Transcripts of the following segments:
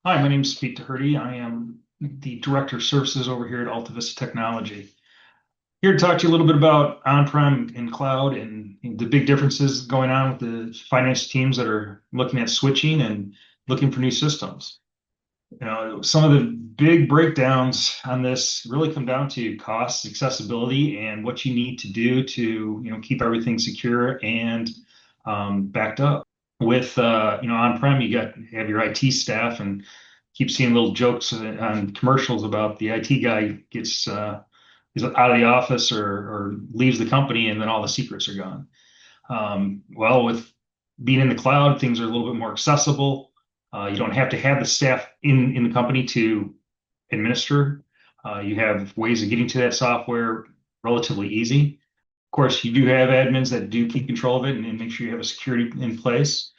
Hi, my name is Pete Doherty. I am the Director of Services over here at Alta Vista Technology. Here to talk to you a little bit about on-prem and cloud and the big differences going on with the finance teams that are looking at switching and looking for new systems. Some of the big breakdowns on this really come down to cost, accessibility, and what you need to do to, keep everything secure and backed up. With on-prem, you have your IT staff, and keep seeing little jokes on commercials about the IT guy gets is out of the office or leaves the company, and then all the secrets are gone. Well, with being in the cloud, things are a little bit more accessible. You don't have to have the staff in the company to administer. You have ways of getting to that software relatively easy. Of course, you do have admins that do keep control of it and make sure you have a security in place.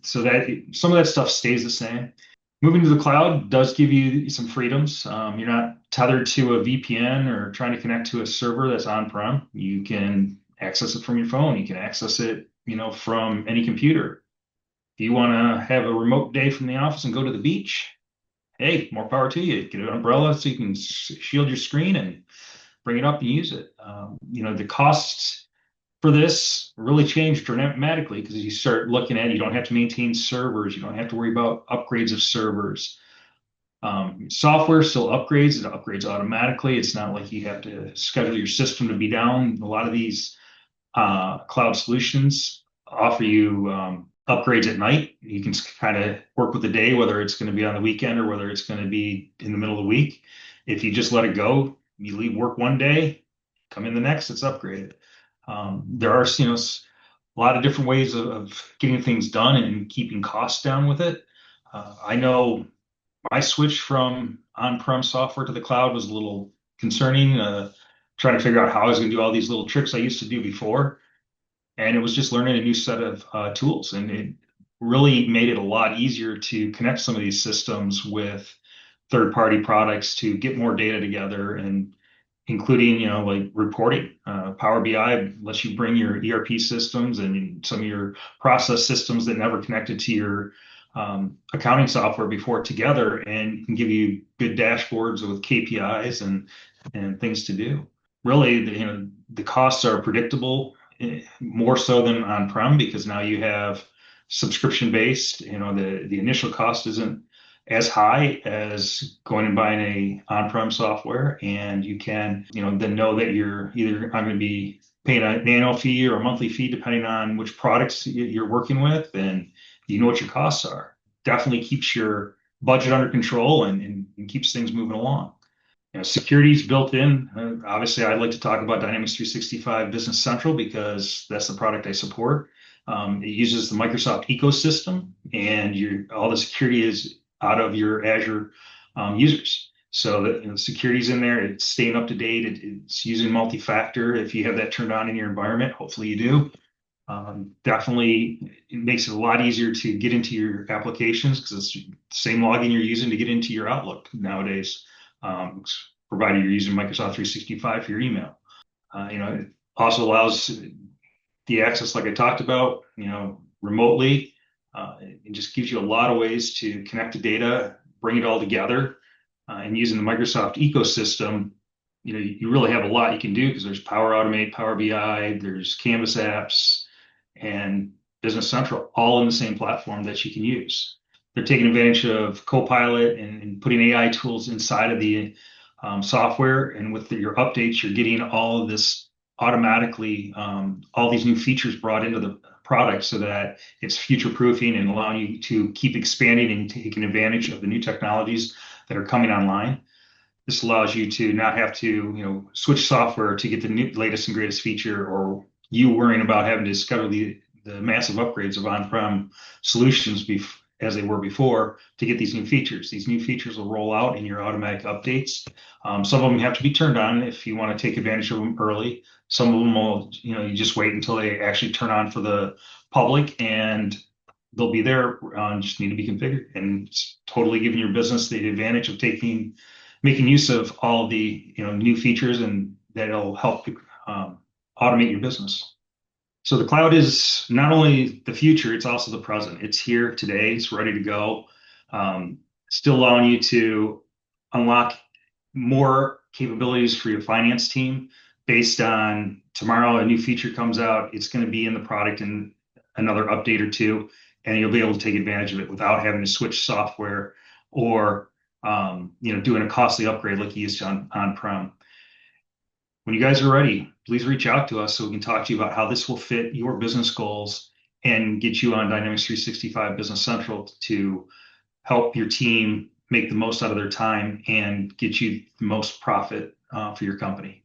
So that some of that stuff stays the same. Moving to the cloud does give you some freedoms. You're not tethered to a VPN or trying to connect to a server that's on-prem. You can access it from your phone. You can access it, from any computer. If you want to have a remote day from the office and go to the beach, hey, more power to you. Get an umbrella so you can shield your screen and bring it up and use it. The costs for this really changed dramatically because you start looking at, you don't have to maintain servers. You don't have to worry about upgrades of servers. Software still upgrades. It upgrades automatically. It's not like you have to schedule your system to be down. A lot of these cloud solutions offer you upgrades at night. You can kind of work with the day, whether it's going to be on the weekend or whether it's going to be in the middle of the week. If you just let it go, you leave work one day, come in the next, it's upgraded. There are, a lot of different ways of getting things done and keeping costs down with it. I know my switch from on-prem software to the cloud was a little concerning, trying to figure out how I was going to do all these little tricks I used to do before. And it was just learning a new set of tools. And it really made it a lot easier to connect some of these systems with third-party products to get more data together and including, like reporting. Power BI lets you bring your ERP systems and some of your process systems that never connected to your accounting software before together and can give you good dashboards with KPIs and things to do. Really, the costs are predictable, more so than on-prem because now you have subscription based. The initial cost isn't as high as going and buying a on-prem software, and you can, then know that you're either I'm going to be paying an annual fee or a monthly fee depending on which products you're working with, and you know what your costs are. Definitely keeps your budget under control and keeps things moving along. Security is built in. Obviously, I'd like to talk about Dynamics 365 Business Central because that's the product I support. It uses the Microsoft ecosystem, and all the security is out of your Azure users. So that security is in there. It's staying up to date. It's using multi-factor. If you have that turned on in your environment, hopefully you do. Definitely, it makes it a lot easier to get into your applications because it's the same login you're using to get into your Outlook nowadays, provided you're using Microsoft 365 for your email. It also allows the access, like I talked about, remotely. It just gives you a lot of ways to connect the data, bring it all together, and using the Microsoft ecosystem, you really have a lot you can do because there's Power Automate, Power BI, there's Canvas apps, and Business Central, all in the same platform that you can use. They're taking advantage of Copilot and putting AI tools inside of the software, and with your updates, you're getting all of this automatically, all these new features brought into the product so that it's future proofing and allowing you to keep expanding and taking advantage of the new technologies that are coming online. This allows you to not have to, switch software to get the latest and greatest feature, or you worrying about having to schedule the massive upgrades of on-prem solutions as they were before to get these new features. These new features will roll out in your automatic updates. Some of them have to be turned on if you want to take advantage of them early. Some of them will, you just wait until they actually turn on for the public, and they'll be there, just need to be configured. And it's totally giving your business the advantage of making use of all the new features, and that'll help automate your business. So the cloud is not only the future, it's also the present. It's here today. It's ready to go. um, still allowing you to unlock more capabilities for your finance team based on tomorrow a new feature comes out. It's going to be in the product in another update or two, and you'll be able to take advantage of it without having to switch software or doing a costly upgrade like you used to on-prem. When you guys are ready, please reach out to us so we can talk to you about how this will fit your business goals and get you on Dynamics 365 Business Central to help your team make the most out of their time and get you the most profit for your company.